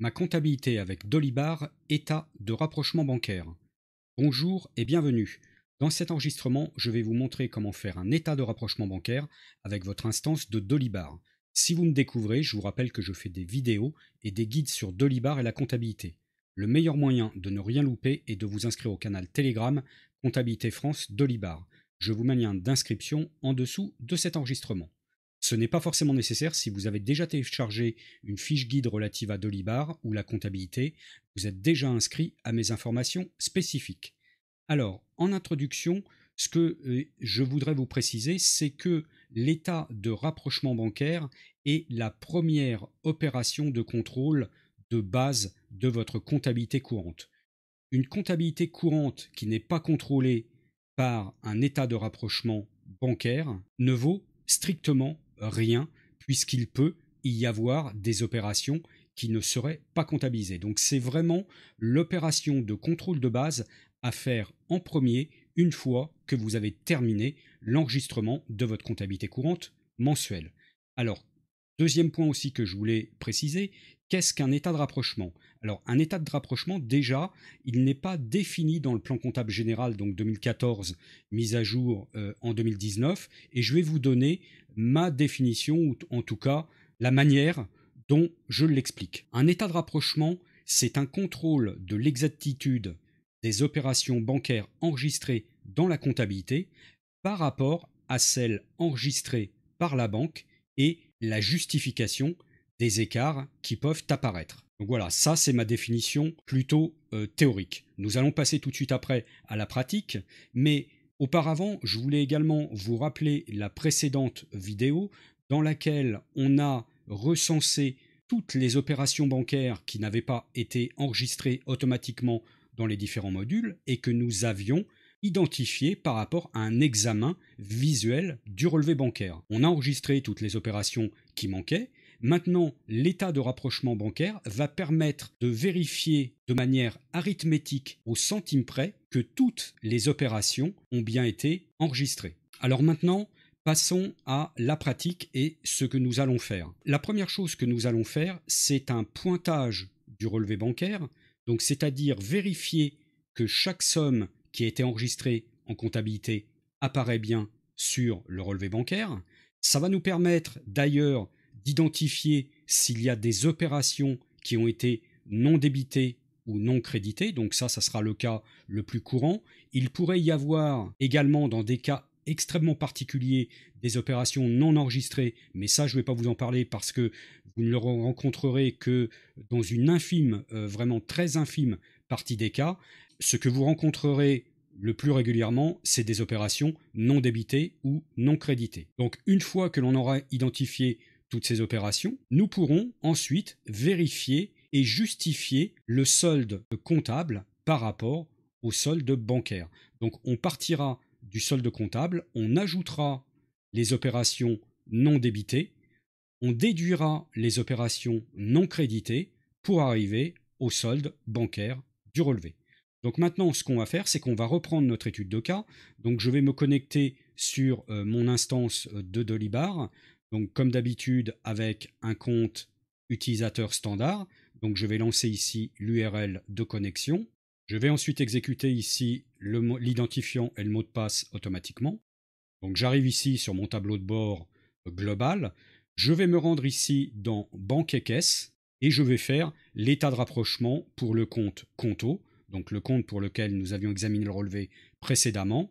Ma comptabilité avec Dolibar, état de rapprochement bancaire. Bonjour et bienvenue. Dans cet enregistrement, je vais vous montrer comment faire un état de rapprochement bancaire avec votre instance de Dolibar. Si vous me découvrez, je vous rappelle que je fais des vidéos et des guides sur Dolibar et la comptabilité. Le meilleur moyen de ne rien louper est de vous inscrire au canal Telegram Comptabilité France Dolibar. Je vous mets un lien d'inscription en dessous de cet enregistrement. Ce n'est pas forcément nécessaire si vous avez déjà téléchargé une fiche guide relative à Dolibar ou la comptabilité, vous êtes déjà inscrit à mes informations spécifiques. Alors, en introduction, ce que je voudrais vous préciser, c'est que l'état de rapprochement bancaire est la première opération de contrôle de base de votre comptabilité courante. Une comptabilité courante qui n'est pas contrôlée par un état de rapprochement bancaire ne vaut strictement rien puisqu'il peut y avoir des opérations qui ne seraient pas comptabilisées. Donc c'est vraiment l'opération de contrôle de base à faire en premier une fois que vous avez terminé l'enregistrement de votre comptabilité courante mensuelle. Alors, deuxième point aussi que je voulais préciser, qu'est-ce qu'un état de rapprochement? Alors un état de rapprochement, déjà, il n'est pas défini dans le plan comptable général, donc 2014, mise à jour en 2019, et je vais vous donner ma définition, ou en tout cas la manière dont je l'explique. Un état de rapprochement, c'est un contrôle de l'exactitude des opérations bancaires enregistrées dans la comptabilité par rapport à celles enregistrées par la banque et la justification des écarts qui peuvent apparaître. Donc voilà, ça c'est ma définition plutôt théorique. Nous allons passer tout de suite après à la pratique, mais auparavant, je voulais également vous rappeler la précédente vidéo dans laquelle on a recensé toutes les opérations bancaires qui n'avaient pas été enregistrées automatiquement dans les différents modules et que nous avions identifié par rapport à un examen visuel du relevé bancaire. On a enregistré toutes les opérations qui manquaient. Maintenant, l'état de rapprochement bancaire va permettre de vérifier de manière arithmétique au centime près que toutes les opérations ont bien été enregistrées. Alors maintenant, passons à la pratique et ce que nous allons faire. La première chose que nous allons faire, c'est un pointage du relevé bancaire, donc c'est-à-dire vérifier que chaque somme qui a été enregistrée en comptabilité apparaît bien sur le relevé bancaire. Ça va nous permettre d'ailleurs d'identifier s'il y a des opérations qui ont été non débitées ou non créditées, donc ça sera le cas le plus courant. Il pourrait y avoir également dans des cas extrêmement particuliers des opérations non enregistrées, mais ça je ne vais pas vous en parler parce que vous ne le rencontrerez que dans une infime, vraiment très infime partie des cas. Ce que vous rencontrerez le plus régulièrement, c'est des opérations non débitées ou non créditées. Donc une fois que l'on aura identifié toutes ces opérations, nous pourrons ensuite vérifier et justifier le solde comptable par rapport au solde bancaire. Donc on partira du solde comptable, on ajoutera les opérations non débitées, on déduira les opérations non créditées pour arriver au solde bancaire du relevé. Donc maintenant, ce qu'on va faire, c'est qu'on va reprendre notre étude de cas. Donc je vais me connecter sur mon instance de Dolibar. Donc comme d'habitude avec un compte utilisateur standard. Donc je vais lancer ici l'URL de connexion. Je vais ensuite exécuter ici l'identifiant et le mot de passe automatiquement. Donc j'arrive ici sur mon tableau de bord global. Je vais me rendre ici dans Banque et Caisse et je vais faire l'état de rapprochement pour le compte Conto, donc le compte pour lequel nous avions examiné le relevé précédemment.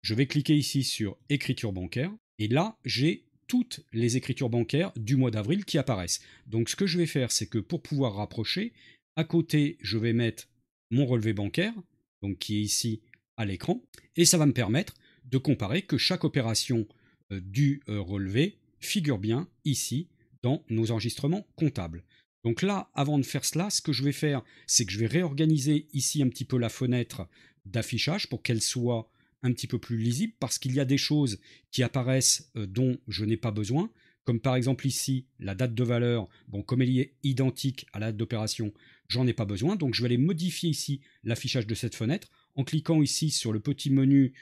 Je vais cliquer ici sur Écriture bancaire et là j'ai toutes les écritures bancaires du mois d'avril qui apparaissent. Donc ce que je vais faire, c'est que pour pouvoir rapprocher, à côté je vais mettre mon relevé bancaire, donc qui est ici à l'écran, et ça va me permettre de comparer que chaque opération du relevé figure bien ici dans nos enregistrements comptables. Donc là, avant de faire cela, ce que je vais faire, c'est que je vais réorganiser ici un petit peu la fenêtre d'affichage pour qu'elle soit un petit peu plus lisible parce qu'il y a des choses qui apparaissent dont je n'ai pas besoin, comme par exemple ici la date de valeur. Bon, comme elle est identique à la date d'opération, j'en ai pas besoin, donc je vais aller modifier ici l'affichage de cette fenêtre en cliquant ici sur le petit menu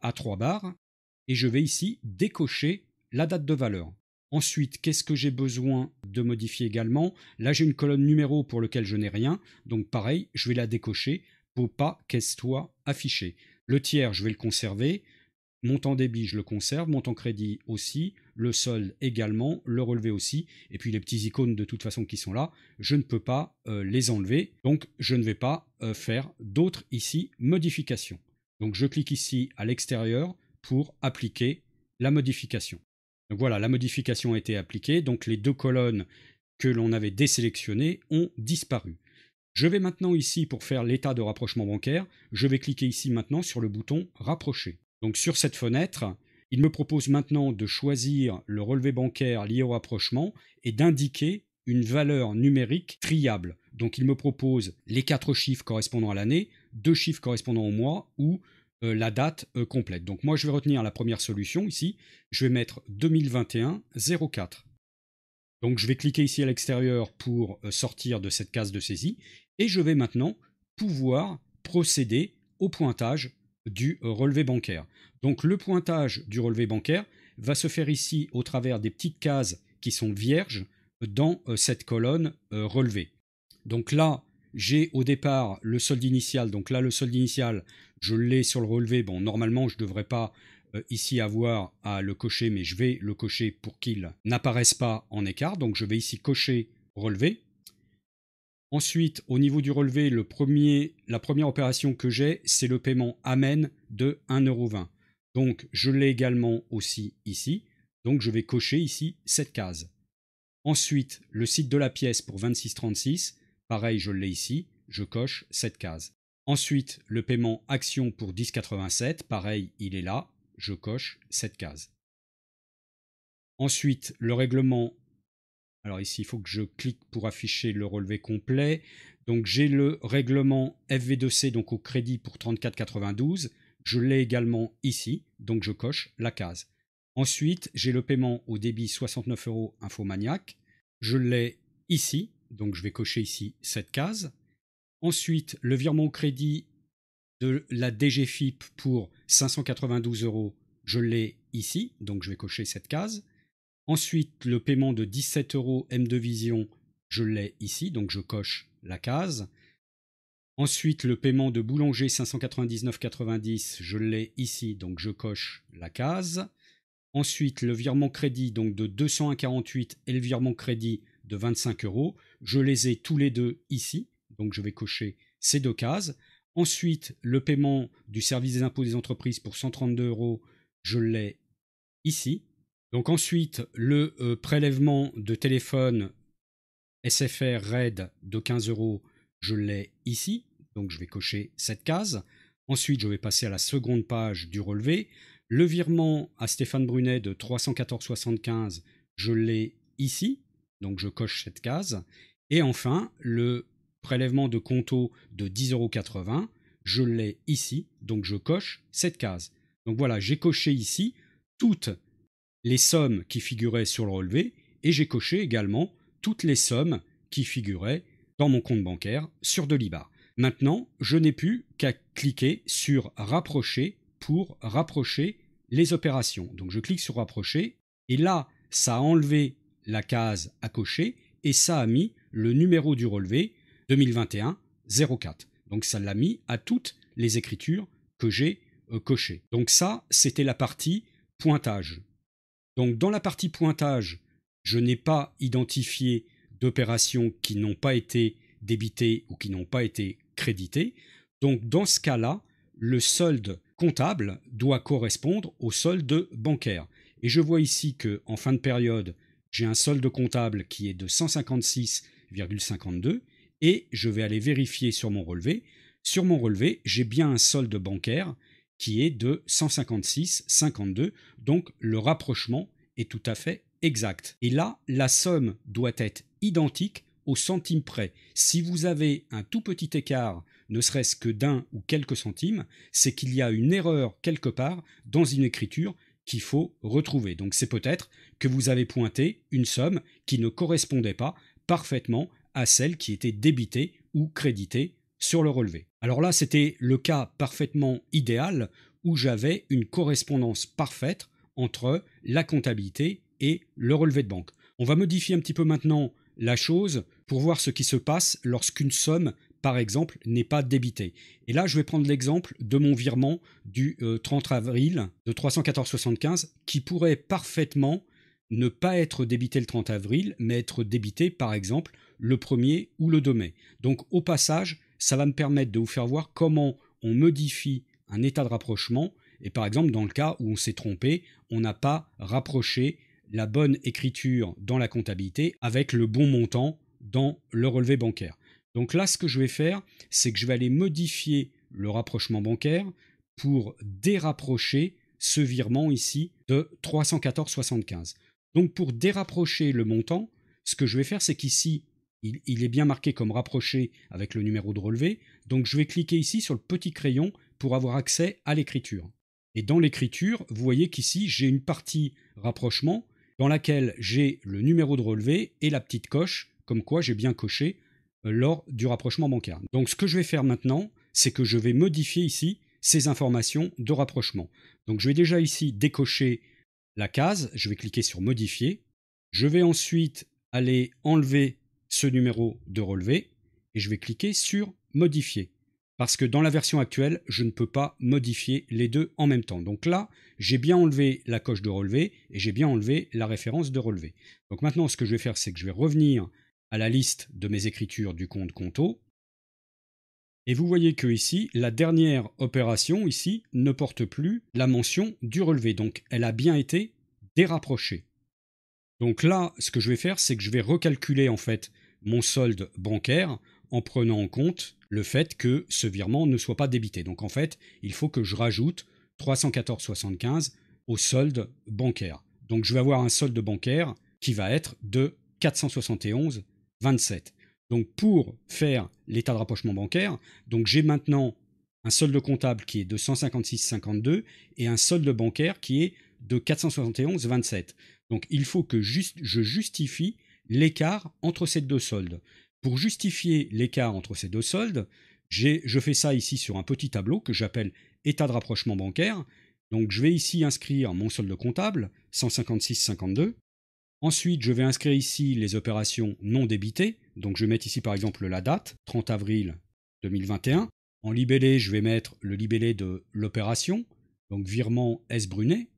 à 3 barres et je vais ici décocher la date de valeur. Ensuite, qu'est-ce que j'ai besoin de modifier également? Là, j'ai une colonne numéro pour laquelle je n'ai rien. Donc pareil, je vais la décocher pour pas qu'elle soit affichée. Le tiers, je vais le conserver. Montant débit, je le conserve. Montant crédit aussi. Le solde également. Le relevé aussi. Et puis les petits icônes de toute façon qui sont là, je ne peux pas les enlever. Donc je ne vais pas faire d'autres ici modifications. Donc je clique ici à l'extérieur pour appliquer la modification. Donc voilà, la modification a été appliquée. Donc les deux colonnes que l'on avait désélectionnées ont disparu. Je vais maintenant ici, pour faire l'état de rapprochement bancaire, je vais cliquer ici maintenant sur le bouton rapprocher. Donc sur cette fenêtre, il me propose maintenant de choisir le relevé bancaire lié au rapprochement et d'indiquer une valeur numérique triable. Donc il me propose les 4 chiffres correspondant à l'année, 2 chiffres correspondant au mois ou la date complète. Donc moi je vais retenir la première solution ici, je vais mettre 2021-04. Donc je vais cliquer ici à l'extérieur pour sortir de cette case de saisie et je vais maintenant pouvoir procéder au pointage du relevé bancaire. Donc le pointage du relevé bancaire va se faire ici au travers des petites cases qui sont vierges dans cette colonne relevée. Donc là, j'ai au départ le solde initial. Donc là, le solde initial, je l'ai sur le relevé. Bon, normalement, je ne devrais pas ici avoir à le cocher, mais je vais le cocher pour qu'il n'apparaisse pas en écart. Donc je vais ici cocher relevé. Ensuite, au niveau du relevé, la première opération que j'ai, c'est le paiement Amen de 1,20 €. Donc je l'ai également aussi ici. Donc je vais cocher ici cette case. Ensuite, le site de la pièce pour 26,36, pareil, je l'ai ici, je coche cette case. Ensuite, le paiement action pour 10,87, pareil, il est là, je coche cette case. Ensuite, le règlement, alors ici, il faut que je clique pour afficher le relevé complet. Donc j'ai le règlement FV2C, donc au crédit pour 34,92, je l'ai également ici, donc je coche la case. Ensuite, j'ai le paiement au débit 69 € Infomaniac. Je l'ai ici, donc je vais cocher ici cette case. Ensuite, le virement au crédit de la DGFIP pour 592 €, je l'ai ici, donc je vais cocher cette case. Ensuite, le paiement de 17 € M2 Vision, je l'ai ici, donc je coche la case. Ensuite, le paiement de Boulanger 599,90, je l'ai ici, donc je coche la case. Ensuite, le virement crédit donc de 201,48 et le virement crédit de 25 €. Je les ai tous les deux ici, donc je vais cocher ces deux cases. Ensuite, le paiement du service des impôts des entreprises pour 132 €, je l'ai ici. Donc ensuite, le prélèvement de téléphone SFR RAID de 15 €, je l'ai ici, donc je vais cocher cette case. Ensuite, je vais passer à la seconde page du relevé. Le virement à Stéphane Brunet de 314,75, je l'ai ici, donc je coche cette case. Et enfin, le prélèvement de Conto de 10,80 €, je l'ai ici, donc je coche cette case. Donc voilà, j'ai coché ici toutes les sommes qui figuraient sur le relevé et j'ai coché également toutes les sommes qui figuraient dans mon compte bancaire sur Dolibar. Maintenant, je n'ai plus qu'à cliquer sur rapprocher pour rapprocher les opérations. Donc je clique sur rapprocher et là, ça a enlevé la case à cocher et ça a mis le numéro du relevé 2021-04. Donc ça l'a mis à toutes les écritures que j'ai cochées. Donc ça, c'était la partie pointage. Donc dans la partie pointage, je n'ai pas identifié d'opérations qui n'ont pas été débitées ou qui n'ont pas été créditées. Donc dans ce cas-là, le solde comptable doit correspondre au solde bancaire. Et je vois ici qu'en fin de période, j'ai un solde comptable qui est de 156,52 et je vais aller vérifier sur mon relevé. Sur mon relevé, j'ai bien un solde bancaire qui est de 156,52, donc le rapprochement est tout à fait exact. Et là, la somme doit être identique au centime près. Si vous avez un tout petit écart, ne serait-ce que d'1 ou quelques centimes, c'est qu'il y a une erreur quelque part dans une écriture qu'il faut retrouver. Donc c'est peut-être que vous avez pointé une somme qui ne correspondait pas parfaitement à celle qui était débitée ou créditée sur le relevé. Alors là, c'était le cas parfaitement idéal où j'avais une correspondance parfaite entre la comptabilité et le relevé de banque. On va modifier un petit peu maintenant la chose pour voir ce qui se passe lorsqu'une somme, par exemple, n'est pas débitée. Et là, je vais prendre l'exemple de mon virement du 30 avril de 314,75 qui pourrait parfaitement ne pas être débité le 30 avril, mais être débité, par exemple, le 1er ou le 2 mai. Donc, au passage, ça va me permettre de vous faire voir comment on modifie un état de rapprochement. Et par exemple, dans le cas où on s'est trompé, on n'a pas rapproché la bonne écriture dans la comptabilité avec le bon montant dans le relevé bancaire. Donc là, ce que je vais faire, c'est que je vais aller modifier le rapprochement bancaire pour dérapprocher ce virement ici de 314,75. Donc pour dérapprocher le montant, ce que je vais faire, c'est qu'ici, il est bien marqué comme rapproché avec le numéro de relevé. Donc je vais cliquer ici sur le petit crayon pour avoir accès à l'écriture. Et dans l'écriture, vous voyez qu'ici, j'ai une partie rapprochement dans laquelle j'ai le numéro de relevé et la petite coche, comme quoi j'ai bien coché lors du rapprochement bancaire. Donc ce que je vais faire maintenant, c'est que je vais modifier ici ces informations de rapprochement. Donc je vais déjà ici décocher la case, je vais cliquer sur modifier. Je vais ensuite aller enlever ce numéro de relevé et je vais cliquer sur modifier. Parce que dans la version actuelle, je ne peux pas modifier les deux en même temps. Donc là, j'ai bien enlevé la coche de relevé et j'ai bien enlevé la référence de relevé. Donc maintenant, ce que je vais faire, c'est que je vais revenir à la liste de mes écritures du compte Conto. Et vous voyez que ici, la dernière opération ici ne porte plus la mention du relevé. Donc elle a bien été dérapprochée. Donc là, ce que je vais faire, c'est que je vais recalculer en fait mon solde bancaire en prenant en compte le fait que ce virement ne soit pas débité. Donc en fait, il faut que je rajoute 314,75 au solde bancaire. Donc je vais avoir un solde bancaire qui va être de 471,27. Donc pour faire l'état de rapprochement bancaire, donc j'ai maintenant un solde comptable qui est de 156,52 et un solde bancaire qui est de 471,27. Donc il faut que je justifie l'écart entre ces deux soldes. Pour justifier l'écart entre ces deux soldes, je fais ça ici sur un petit tableau que j'appelle état de rapprochement bancaire. Donc je vais ici inscrire mon solde comptable, 156,52. Ensuite, je vais inscrire ici les opérations non débitées. Donc je vais mettre ici par exemple la date, 30 avril 2021. En libellé, je vais mettre le libellé de l'opération, donc virement S. Brunet.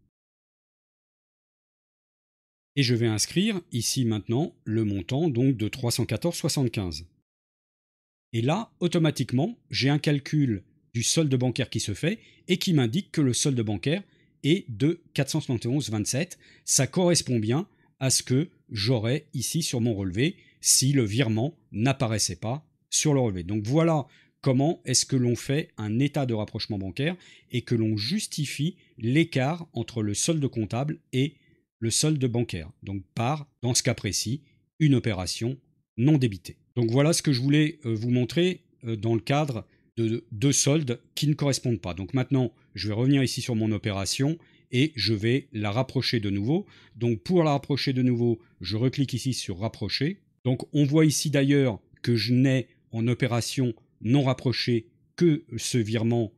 Et je vais inscrire ici maintenant le montant donc de 314,75. Et là, automatiquement, j'ai un calcul du solde bancaire qui se fait et qui m'indique que le solde bancaire est de 471,27. Ça correspond bien à ce que j'aurais ici sur mon relevé si le virement n'apparaissait pas sur le relevé. Donc voilà comment est-ce que l'on fait un état de rapprochement bancaire et que l'on justifie l'écart entre le solde comptable et le solde bancaire. Donc par, dans ce cas précis, une opération non débitée. Donc voilà ce que je voulais vous montrer dans le cadre de deux soldes qui ne correspondent pas. Donc maintenant, je vais revenir ici sur mon opération et je vais la rapprocher de nouveau. Donc pour la rapprocher de nouveau, je reclique ici sur rapprocher. Donc on voit ici d'ailleurs que je n'ai en opération non rapprochée que ce virement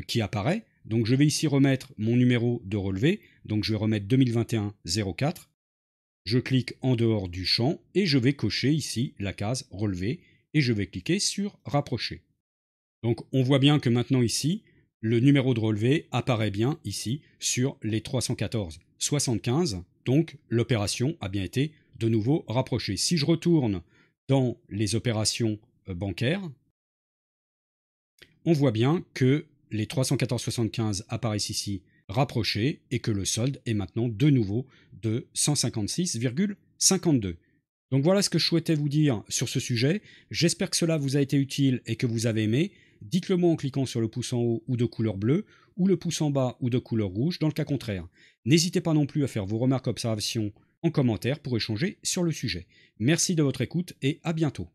qui apparaît. Donc je vais ici remettre mon numéro de relevé. Donc je vais remettre 2021-04. Je clique en dehors du champ et je vais cocher ici la case relevé et je vais cliquer sur rapprocher. Donc on voit bien que maintenant ici, le numéro de relevé apparaît bien ici sur les 314,75. Donc l'opération a bien été de nouveau rapprochée. Si je retourne dans les opérations bancaires, on voit bien que les 314,75 apparaissent ici rapprochés et que le solde est maintenant de nouveau de 156,52. Donc voilà ce que je souhaitais vous dire sur ce sujet. J'espère que cela vous a été utile et que vous avez aimé. Dites-le moi en cliquant sur le pouce en haut ou de couleur bleue ou le pouce en bas ou de couleur rouge dans le cas contraire. N'hésitez pas non plus à faire vos remarques, observations en commentaire pour échanger sur le sujet. Merci de votre écoute et à bientôt.